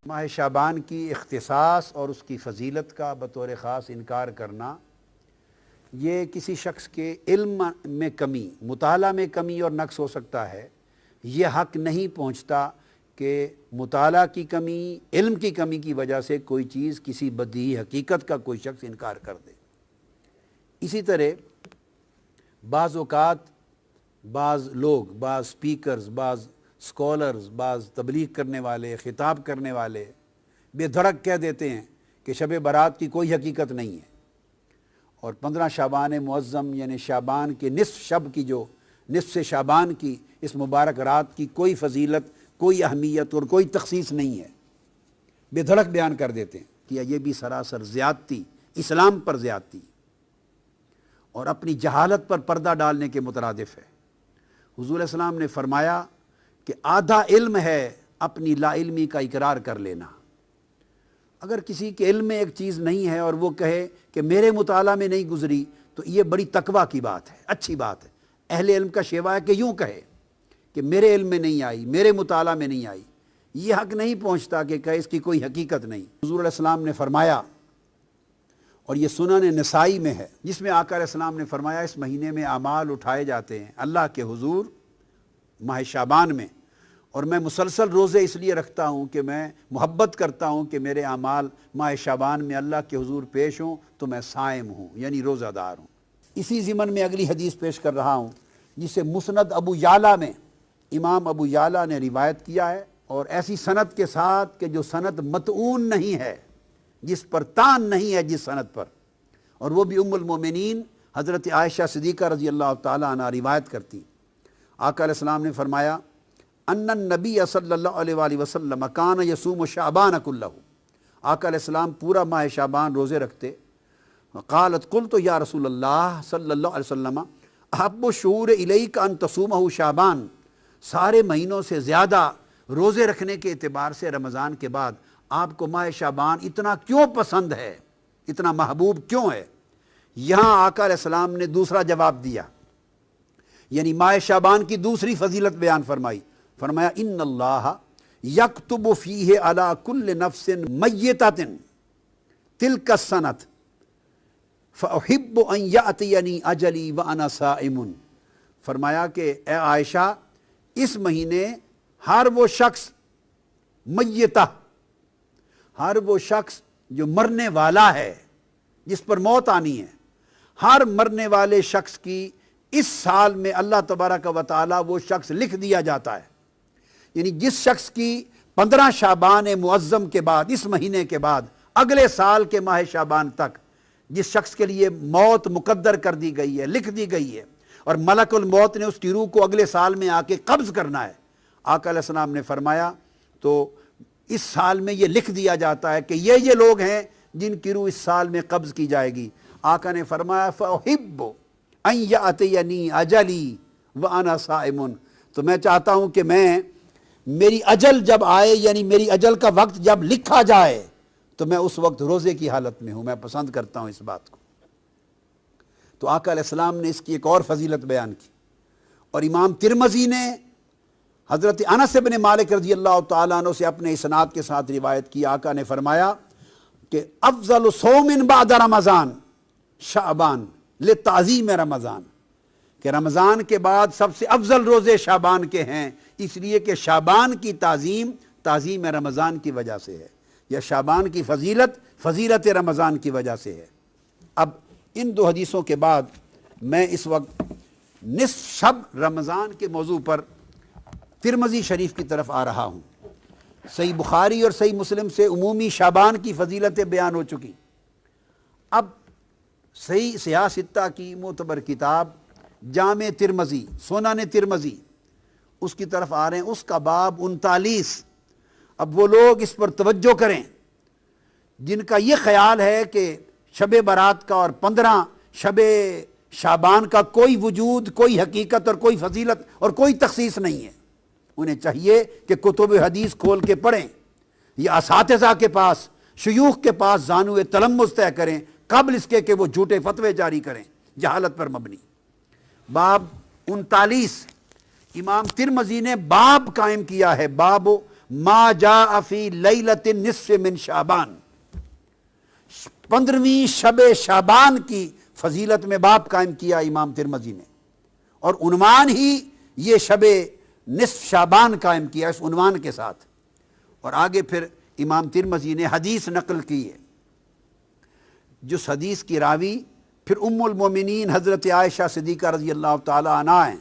ماہ شعبان کی اختصاص اور اس کی فضیلت کا بطور خاص انکار کرنا یہ کسی شخص کے علم میں کمی، مطالعہ میں کمی اور نقص ہو سکتا ہے۔ یہ حق نہیں پہنچتا کہ مطالعہ کی کمی، علم کی کمی کی وجہ سے کوئی چیز، کسی بدیہی حقیقت کا کوئی شخص انکار کر دے۔ اسی طرح بعض اوقات بعض لوگ، بعض سپیکرز، بعض سکولرز، بعض تبلیغ کرنے والے، خطاب کرنے والے بے دھڑک کہہ دیتے ہیں کہ شب برات کی کوئی حقیقت نہیں ہے، اور 15 شعبان معظم یعنی شعبان کے نصف شب کی، جو نصف شعبان کی اس مبارک رات کی کوئی فضیلت، کوئی اہمیت اور کوئی تخصیص نہیں ہے، بے دھڑک بیان کر دیتے ہیں کہ یہ بھی سراسر زیادتی، اسلام پر زیادتی اور اپنی جہالت پر پردہ ڈالنے کے مترادف ہے۔ حضور علیہ السلام نے فرمایا کہ آدھا علم ہے اپنی لا علمی کا اقرار کر لینا۔ اگر کسی کے علم میں ایک چیز نہیں ہے اور وہ کہے کہ میرے مطالعہ میں نہیں گزری، تو یہ بڑی تقویٰ کی بات ہے، اچھی بات ہے۔ اہل علم کا شیوا ہے کہ یوں کہے کہ میرے علم میں نہیں آئی، میرے مطالعہ میں نہیں آئی۔ یہ حق نہیں پہنچتا کہ اس کی کوئی حقیقت نہیں۔ حضور علیہ السلام نے فرمایا، اور یہ سنن نسائی میں ہے، جس میں آقا علیہ السلام نے فرمایا اس مہینے میں اعمال اٹھائے جاتے ہیں اللہ کے حضور ماہ شعبان میں، اور میں مسلسل روزے اس لیے رکھتا ہوں کہ میں محبت کرتا ہوں کہ میرے اعمال ماہ شعبان میں اللہ کے حضور پیش ہوں تو میں صائم ہوں، یعنی روزہ دار ہوں۔ اسی ضمن میں اگلی حدیث پیش کر رہا ہوں، جسے مسند ابو یعلا میں امام ابو یعلا نے روایت کیا ہے، اور ایسی سند کے ساتھ کہ جو سند متعون نہیں ہے، جس پر تان نہیں ہے جس سند پر، اور وہ بھی ام المومنین حضرت عائشہ صدیقہ رضی اللہ تعالی عنہ روایت کرتی۔ آقا علیہ السلام نے فرمایا ان النبی صلی اللہ علیہ وآلہ وسلم کان یصوم شعبان کلہ، آقا علیہ السلام پورا ماہ شعبان روزے رکھتے۔ قالت قلت یا رسول اللہ صلی اللہ علیہ وسلم احب الشہور الیک ان تصومہ شعبان، سارے مہینوں سے زیادہ روزے رکھنے کے اعتبار سے رمضان کے بعد آپ کو ماہ شعبان اتنا کیوں پسند ہے، اتنا محبوب کیوں ہے؟ یہاں آقا علیہ السلام نے دوسرا جواب دیا، یعنی ماہ شعبان کی دوسری فضیلت بیان فرمائی۔ فرمایا ان اللہ یکتب فیہ علی کل نفس میتۃ تلک السنۃ فاحب ان یاتینی اجلی وانا صائم۔ فرمایا کہ اے عائشہ، اس مہینے ہر وہ شخص میتہ، ہر وہ شخص جو مرنے والا ہے، جس پر موت آنی ہے، ہر مرنے والے شخص کی اس سال میں اللہ تبارک و تعالی وہ شخص لکھ دیا جاتا ہے۔ یعنی جس شخص کی 15 شعبان معظم کے بعد، اس مہینے کے بعد، اگلے سال کے ماہ شعبان تک جس شخص کے لیے موت مقدر کر دی گئی ہے، لکھ دی گئی ہے، اور ملک الموت نے اس کی روح کو اگلے سال میں آ کے قبض کرنا ہے، آقا علیہ السلام نے فرمایا تو اس سال میں یہ لکھ دیا جاتا ہے کہ یہ لوگ ہیں جن کی روح اس سال میں قبض کی جائے گی۔ آقا نے فرمایا فأحب ان یأتینی اجلی وانا صائم، تو میں چاہتا ہوں کہ میری اجل جب آئے، یعنی میری اجل کا وقت جب لکھا جائے تو میں اس وقت روزے کی حالت میں ہوں، میں پسند کرتا ہوں اس بات کو۔ تو آقا علیہ السلام نے اس کی ایک اور فضیلت بیان کی، اور امام ترمذی نے حضرت انس بن مالک رضی اللہ تعالیٰ عنہ سے اپنے اسناد کے ساتھ روایت کی۔ آقا نے فرمایا کہ افضل صوم بعد رمضان شعبان لتعظیم رمضان، کہ رمضان کے بعد سب سے افضل روزے شعبان کے ہیں، اس لیے کہ شعبان کی تعظیم رمضان کی وجہ سے ہے، یا شعبان کی فضیلت رمضان کی وجہ سے ہے۔ اب ان دو حدیثوں کے بعد میں اس وقت نصف شب رمضان کے موضوع پر ترمذی شریف کی طرف آ رہا ہوں۔ صحیح بخاری اور صحیح مسلم سے عمومی شعبان کی فضیلتیں بیان ہو چکی، اب صحیح سیاہ ستہ کی معتبر کتاب جامع ترمذی، سنن ترمذی، اس کی طرف آ رہے ہیں۔ اس کا باب 39۔ اب وہ لوگ اس پر توجہ کریں جن کا یہ خیال ہے کہ شب برات کا اور 15 شب شعبان کا کوئی وجود، کوئی حقیقت اور کوئی فضیلت اور کوئی تخصیص نہیں ہے۔ انہیں چاہیے کہ کتب حدیث کھول کے پڑھیں، یا اساتذہ کے پاس، شیوخ کے پاس زانو تلمذ طے کریں قبل اس کے کہ وہ جھوٹے فتوے جاری کریں جہالت پر مبنی۔ باب 39 امام ترمذی نے باب قائم کیا ہے، باب ما جاء فی لیلۃ النصف من شعبان، 15ویں شب شعبان کی فضیلت میں باب قائم کیا امام ترمذی نے، اور عنوان ہی یہ شب نصف شعبان قائم کیا اس عنوان کے ساتھ۔ اور آگے پھر امام ترمذی نے حدیث نقل کی ہے، جس حدیث کی راوی پھر ام المومنین حضرت عائشہ صدیقہ رضی اللہ تعالی عنہا ہیں،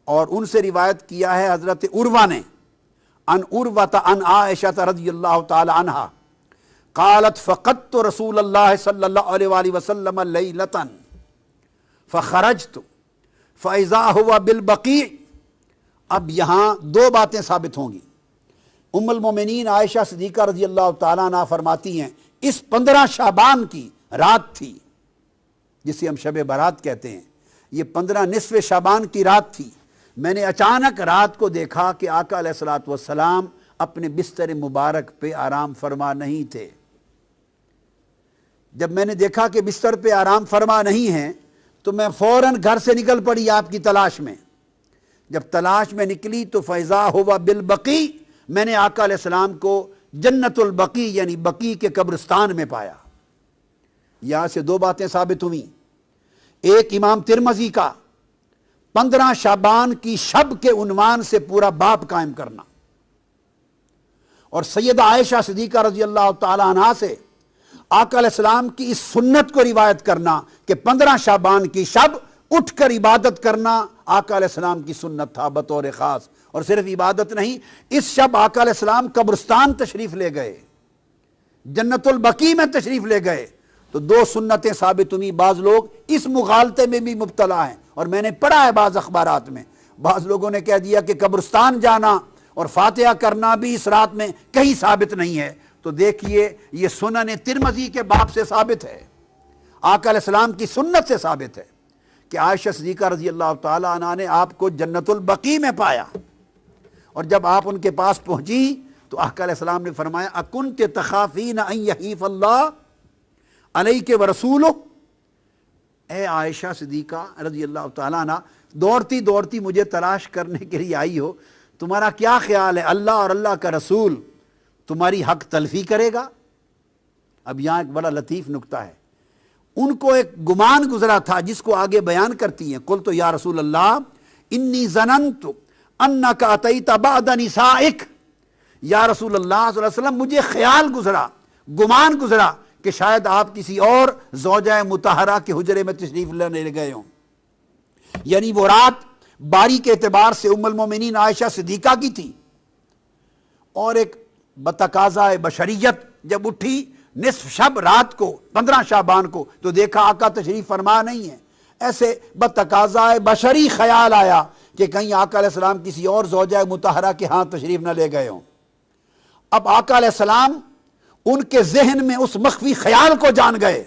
اور ان سے روایت کیا ہے حضرت عروہ نے عن عروۃ عن عائشہ رضی اللہ تعالی عنہا قالت فقدت رسول اللہ صلی اللہ علیہ وآلہ وسلم لیلۃ فخرجت فاذا هو بالبقیع۔ اب یہاں دو باتیں ثابت ہوں گی۔ ام المومنین عائشہ صدیقہ رضی اللہ تعالیٰ عنہ فرماتی ہیں اس 15 شعبان کی رات تھی، جسے ہم شب برات کہتے ہیں، یہ 15 نصف شعبان کی رات تھی۔ میں نے اچانک رات کو دیکھا کہ آقا علیہ الصلوۃ والسلام اپنے بستر مبارک پہ آرام فرما نہیں تھے۔ جب میں نے دیکھا کہ بستر پہ آرام فرما نہیں ہیں تو میں فوراً گھر سے نکل پڑی آپ کی تلاش میں۔ جب تلاش میں نکلی تو فیضا ہوا بالبقیع، میں نے آقا علیہ السلام کو جنت البقیع یعنی بقیع کے قبرستان میں پایا۔ یہاں سے دو باتیں ثابت ہوئیں، ایک امام ترمذی کا 15 شعبان کی شب کے عنوان سے پورا باب قائم کرنا، اور سیدہ عائشہ صدیقہ رضی اللہ تعالی عنہا سے آقا علیہ السلام کی اس سنت کو روایت کرنا کہ 15 شعبان کی شب اٹھ کر عبادت کرنا آقا علیہ السلام کی سنت تھا بطور خاص۔ اور صرف عبادت نہیں، اس شب آقا علیہ السلام قبرستان تشریف لے گئے، جنت البقیع میں تشریف لے گئے۔ تو دو سنتیں ثابت ہوئی۔ بعض لوگ اس مغالطے میں بھی مبتلا ہیں، اور میں نے پڑھا ہے بعض اخبارات میں، بعض لوگوں نے کہہ دیا کہ قبرستان جانا اور فاتحہ کرنا بھی اس رات میں کہیں ثابت نہیں ہے۔ تو دیکھیے یہ سنن ترمذی کے باب سے ثابت ہے، آقا علیہ السلام کی سنت سے ثابت ہے کہ عائشہ صدیقہ رضی اللہ تعالی عنہا نے آپ کو جنت البقیع میں پایا، اور جب آپ ان کے پاس پہنچی تو آقا علیہ السلام نے فرمایا اکنت تخافین ان یحیف اللہ علیک ورسولہ، اے عائشہ صدیقہ رضی اللہ تعالیٰ عنہ، دوڑتی دوڑتی مجھے تلاش کرنے کے لیے آئی ہو، تمہارا کیا خیال ہے اللہ اور اللہ کا رسول تمہاری حق تلفی کرے گا؟ اب یہاں ایک بڑا لطیف نکتہ ہے، ان کو ایک گمان گزرا تھا جس کو آگے بیان کرتی ہیں، قلت یا رسول اللہ انی ظننت انک اتیت بعد نسائک، یا رسول اللہ صلی اللہ علیہ وسلم مجھے خیال گزرا، گمان گزرا کہ شاید آپ کسی اور زوجہ مطہرہ کے حجرے میں تشریف لینے گئے ہوں۔ یعنی وہ رات باری کے اعتبار سے ام المومنین عائشہ صدیقہ کی تھی، اور ایک بتقاضۂ بشریت جب اٹھی نصف شب رات کو 15 شعبان کو تو دیکھا آقا تشریف فرما نہیں ہے، ایسے بتقاضۂ بشری خیال آیا کہ کہیں آقا علیہ السلام کسی اور زوجہ مطہرہ کے ہاں تشریف نہ لے گئے ہوں۔ اب آقا علیہ السلام ان کے ذہن میں اس مخفی خیال کو جان گئے،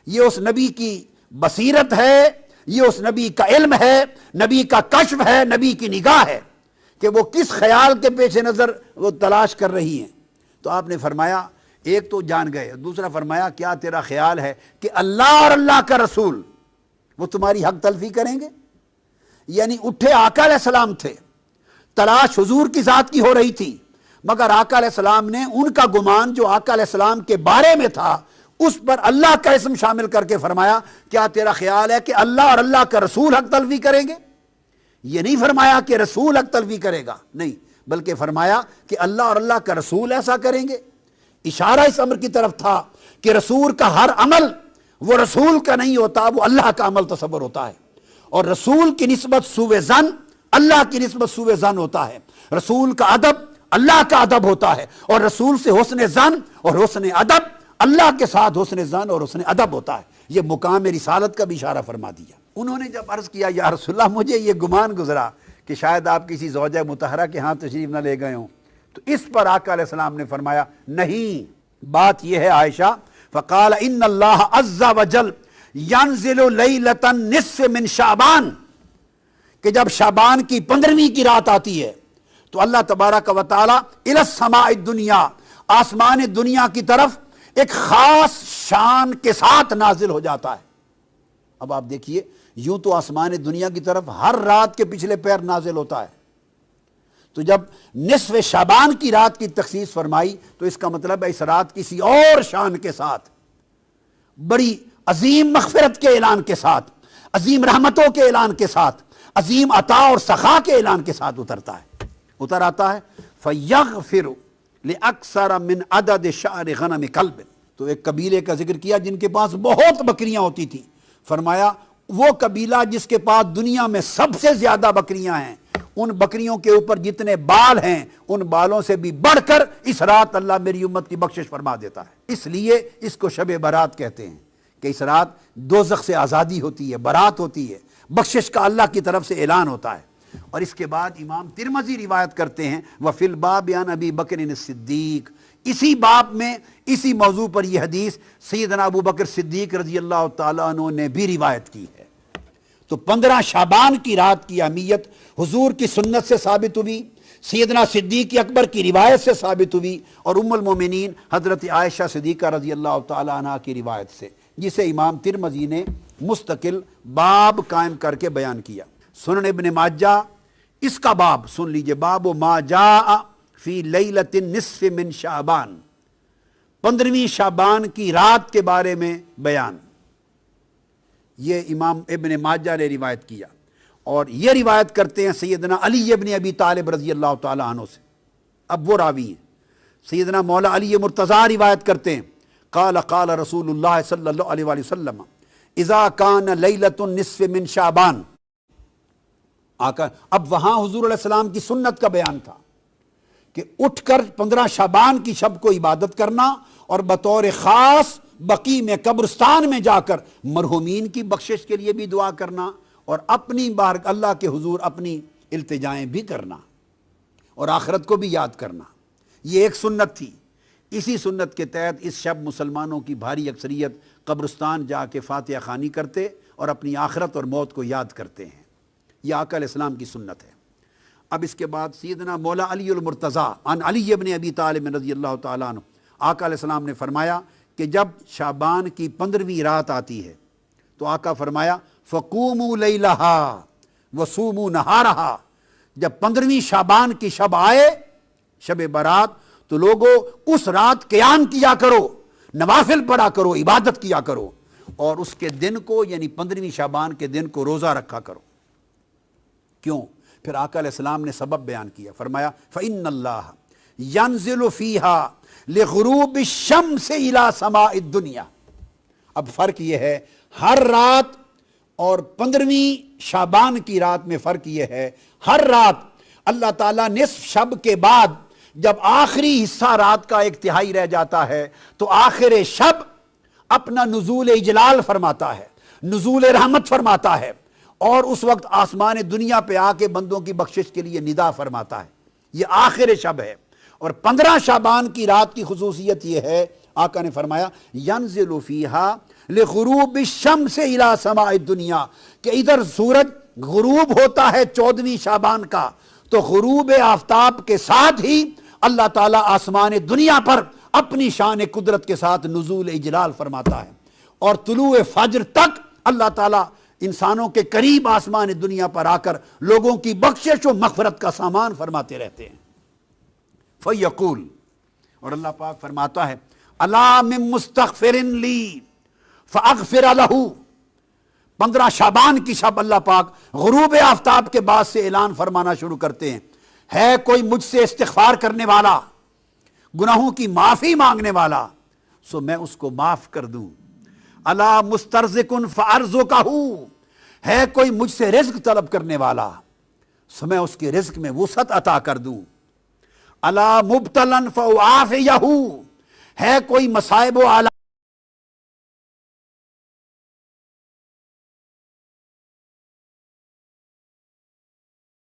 یہ اس نبی کی بصیرت ہے، یہ اس نبی کا علم ہے، نبی کا کشف ہے، نبی کی نگاہ ہے کہ وہ کس خیال کے پیش نظر وہ تلاش کر رہی ہیں۔ تو آپ نے فرمایا ایک تو جان گئے، دوسرا فرمایا کیا تیرا خیال ہے کہ اللہ اور اللہ کا رسول وہ تمہاری حق تلفی کریں گے؟ یعنی اٹھے آقا علیہ السلام تھے، تلاش حضور کی ذات کی ہو رہی تھی، مگر آقا علیہ السلام نے ان کا گمان جو آقا علیہ السلام کے بارے میں تھا اس پر اللہ کا اسم شامل کر کے فرمایا کیا تیرا خیال ہے کہ اللہ اور اللہ کا رسول حق تلفی کریں گے؟ یہ نہیں فرمایا کہ رسول حق تلفی کرے گا، نہیں، بلکہ فرمایا کہ اللہ اور اللہ کا رسول ایسا کریں گے۔ اشارہ اس امر کی طرف تھا کہ رسول کا ہر عمل وہ رسول کا نہیں ہوتا، وہ اللہ کا عمل تصور ہوتا ہے، اور رسول کی نسبت سوء ظن اللہ کی نسبت سوء ظن ہوتا ہے، رسول کا ادب اللہ کا ادب ہوتا ہے، اور رسول سے حسن ظن اور حسن ادب اللہ کے ساتھ حسن ظن اور حسن ادب ہوتا ہے۔ یہ مقام رسالت کا بھی اشارہ فرما دیا۔ انہوں نے جب عرض کیا یا رسول اللہ مجھے یہ گمان گزرا کہ شاید آپ کسی زوجہ مطہرہ کے ہاں تشریف نہ لے گئے ہوں، تو اس پر آقا علیہ السلام نے فرمایا نہیں، بات یہ ہے عائشہ، فقال ان اللہ عز وجل ینزل لیلۃ النصف من شعبان، کہ جب شعبان کی 15ویں کی رات آتی ہے تو اللہ تبارک و تعالی الی السماء الدنیا، آسمان دنیا کی طرف ایک خاص شان کے ساتھ نازل ہو جاتا ہے۔ اب آپ دیکھیے یوں تو آسمان دنیا کی طرف ہر رات کے پچھلے پیر نازل ہوتا ہے، تو جب نصف شعبان کی رات کی تخصیص فرمائی تو اس کا مطلب ہے اس رات کسی اور شان کے ساتھ، بڑی عظیم مغفرت کے اعلان کے ساتھ، عظیم رحمتوں کے اعلان کے ساتھ، عظیم عطا اور سخا کے اعلان کے ساتھ اتر آتا ہے فَيَغْفِرُ لِأَكْثَرَ مِنْ عَدَدِ شَعْرِ غَنَمِ كَلْبٍ۔ تو ایک قبیلے کا ذکر کیا جن کے پاس بہت بکریاں ہوتی تھی، فرمایا وہ قبیلہ جس کے پاس دنیا میں سب سے زیادہ بکریاں ہیں، ان بکریوں کے اوپر جتنے بال ہیں ان بالوں سے بھی بڑھ کر اس رات اللہ میری امت کی بخشش فرما دیتا ہے۔ اس لیے اس کو شب برات کہتے ہیں کہ اس رات دوزخ سے آزادی ہوتی ہے، برات ہوتی ہے، بخشش کا اللہ کی طرف سے اعلان ہوتا ہے۔ اور اس کے بعد امام ترمذی روایت کرتے ہیں وَفِي الْبَابِ عَنْ أَبِي بَكْرٍ الصِّدِّيقِ، اسی باب میں اسی موضوع پر یہ حدیث سیدنا ابو بکر صدیق رضی اللہ تعالیٰ عنہ نے بھی روایت کی ہے۔ تو 15 شعبان کی رات کی اہمیت حضور کی سنت سے ثابت ہوئی، سیدنا صدیق اکبر کی روایت سے ثابت ہوئی، اور ام المومنین حضرت عائشہ صدیقہ رضی اللہ تعالیٰ عنہ کی روایت سے، جسے امام ترمذی نے مستقل باب قائم کر کے بیان کیا۔ سنن ابن ماجہ اس کا باب سن لیجئے، باب ما جاء فی لیلۃ النصف من شعبان، 15ویں شعبان کی رات کے بارے میں بیان، یہ امام ابن ماجہ نے روایت کیا، اور یہ روایت کرتے ہیں سیدنا علی ابن ابی طالب رضی اللہ تعالیٰ عنہ سے۔ اب وہ راوی ہیں سیدنا مولا علی مرتضیٰ روایت کرتے ہیں قال قال رسول اللہ صلی اللہ علیہ وآلہ وسلم اذا کان لیلۃ النصف من شعبان۔ اب وہاں حضور علیہ السلام کی سنت کا بیان تھا کہ اٹھ کر 15 شعبان کی شب کو عبادت کرنا اور بطور خاص بقیع میں قبرستان میں جا کر مرحومین کی بخشش کے لیے بھی دعا کرنا، اور اپنی بار اللہ کے حضور اپنی التجائیں بھی کرنا، اور آخرت کو بھی یاد کرنا۔ یہ ایک سنت تھی۔ اسی سنت کے تحت اس شب مسلمانوں کی بھاری اکثریت قبرستان جا کے فاتحہ خوانی کرتے اور اپنی آخرت اور موت کو یاد کرتے ہیں۔ یہ آقا علیہ السلام کی سنت ہے۔ اب اس کے بعد سیدنا مولا علی المرتضیٰ عن علی ابن ابی طالب رضی اللہ تعالیٰ عنہ، آقا علیہ السلام نے فرمایا کہ جب شعبان کی 15ویں رات آتی ہے تو آقا فرمایا فَقُومُوا لَيْلَهَا وَصُومُوا نَهَارَهَا، جب 15ویں شعبان کی شب آئے، شب برات، تو لوگو اس رات قیام کیا کرو، نوافل پڑھا کرو، عبادت کیا کرو، اور اس کے دن کو یعنی 15ویں شعبان کے دن کو روزہ رکھا کرو۔ کیوں؟ پھر آقا علیہ السلام نے سبب بیان کیا، فرمایا فَإِنَّ اللَّهَ يَنزِلُ فِيهَا لِغُرُوبِ الشَّمْسِ إِلَى سَمَاءِ الدُّنْيَا۔ اب فرق یہ ہے، ہر رات اور 15ویں شعبان کی رات میں فرق یہ ہے، ہر رات اللہ تعالیٰ نصف شب کے بعد جب آخری حصہ رات کا 1/3 رہ جاتا ہے تو آخر شب اپنا نزول اجلال فرماتا ہے، نزول رحمت فرماتا ہے، اور اس وقت آسمان دنیا پہ آ کے بندوں کی بخشش کے لیے ندا فرماتا ہے۔ یہ آخر شب ہے۔ اور 15 شعبان کی رات کی خصوصیت یہ ہے، آقا نے فرمایا ینزل فیہا لغروب الشمس الی سماء الدنیا، کہ ادھر سورج غروب ہوتا ہے 14ویں شعبان کا، تو غروب آفتاب کے ساتھ ہی اللہ تعالیٰ آسمان دنیا پر اپنی شان قدرت کے ساتھ نزول اجلال فرماتا ہے، اور طلوع فجر تک اللہ تعالیٰ انسانوں کے قریب آسمان دنیا پر آ کر لوگوں کی بخشش و مغفرت کا سامان فرماتے رہتے ہیں۔ فَيَقُول، اور اللہ پاک فرماتا ہے اَلَا مِن مُسْتَغْفِرٍ لِّي فَأَغْفِرَ لَهُ۔ 15 شعبان کی شب اللہ پاک غروب آفتاب کے بعد سے اعلان فرمانا شروع کرتے ہیں، ہے کوئی مجھ سے استغفار کرنے والا، گناہوں کی معافی مانگنے والا، سو میں اس کو معاف کر دوں۔ الا مسترزقن فارزقہ، ہے کوئی مجھ سے رزق طلب کرنے والا، سو میں اس کے رزق میں وسعت عطا کر دوں۔ الا مبتلا فاعافیہ، ہے کوئی مصائب و آلات